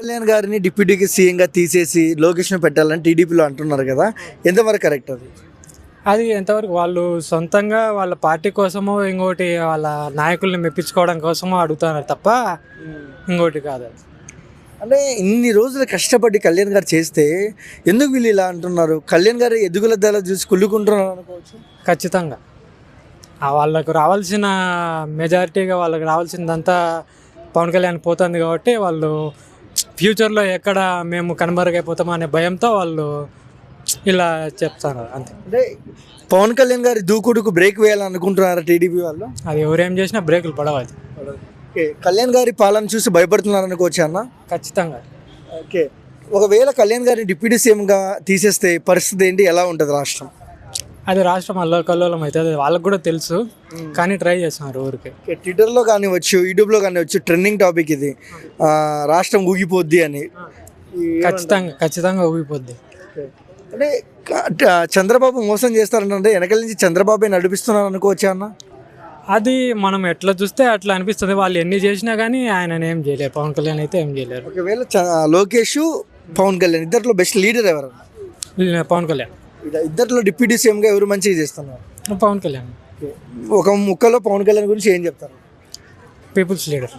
కళ్యాణ్ గారిని డిప్యూటీ సీఎంగా తీసేసి లొకేషన్ పెట్టాలని టీడీపీలో అంటున్నారు కదా, ఎంతవరకు కరెక్ట్ అది? అది ఎంతవరకు వాళ్ళు సొంతంగా వాళ్ళ పార్టీ కోసమో ఇంకోటి వాళ్ళ నాయకుల్ని మెప్పించుకోవడం కోసమో అడుగుతున్నారు తప్ప ఇంకోటి కాదు అది. అంటే ఇన్ని రోజులు కష్టపడి కళ్యాణ్ గారు చేస్తే ఎందుకు వీళ్ళు ఇలా అంటున్నారు? కళ్యాణ్ గారు ఎదుగుదల చూసి కుళ్ళుకుంటున్నారు అనుకోవచ్చు. ఖచ్చితంగా వాళ్ళకు రావాల్సిన మెజారిటీగా వాళ్ళకి రావాల్సిందంతా పవన్ కళ్యాణ్ పోతుంది కాబట్టి వాళ్ళు ఫ్యూచర్లో ఎక్కడ మేము కనుమరుగైపోతామో అనే భయంతో వాళ్ళు ఇలా చెప్తారు అంతే. అంటే పవన్ కళ్యాణ్ గారి దూకుడుకు బ్రేక్ వేయాలనుకుంటున్నారా టీడీపీ వాళ్ళు? అది ఎవరేం చేసినా బ్రేకులు పడవు అది. ఓకే, కళ్యాణ్ గారి పాలన చూసి భయపడుతున్నారు అనుకోవచ్చు అన్న. ఖచ్చితంగా. ఓకే, ఒకవేళ కళ్యాణ్ గారిని డిప్యూటీ సీఎంగా తీసేస్తే పరిస్థితి ఏంటి, ఎలా ఉంటుంది రాష్ట్రం? అది రాష్ట్రం అల్లకల్లోలం అవుతుంది, వాళ్ళకి కూడా తెలుసు కానీ ట్రై చేస్తున్నారు ఊరికి. ట్విట్టర్లో కానివచ్చు, యూట్యూబ్లో కానివచ్చు, ట్రెండింగ్ టాపిక్ ఇది, రాష్ట్రం ఊగిపోద్ది అని. ఖచ్చితంగా ఊగిపోద్ది. అంటే చంద్రబాబు మోసం చేస్తారంటే వెనకాల నుంచి చంద్రబాబే నడిపిస్తున్నారు అనుకోవచ్చా అన్న? అది మనం ఎట్లా చూస్తే అట్లా అనిపిస్తుంది. వాళ్ళు ఎన్ని చేసినా కానీ ఆయన ఏం చేయలేరు, పవన్ కళ్యాణ్ అయితే ఏం చేయలేరు. ఒకవేళ లోకేష్ పవన్ కళ్యాణ్ ఇద్దరిలో బెస్ట్ లీడర్ ఎవరు? పవన్ కళ్యాణ్. ఇద్దరిలో డిప్యూటీ సీఎంగా ఎవరు మంచిగా చేస్తున్నారు? పవన్ కళ్యాణ్. ఒక ముక్కలో పవన్ కళ్యాణ్ గురించి ఏం చెప్తారు? People's leader.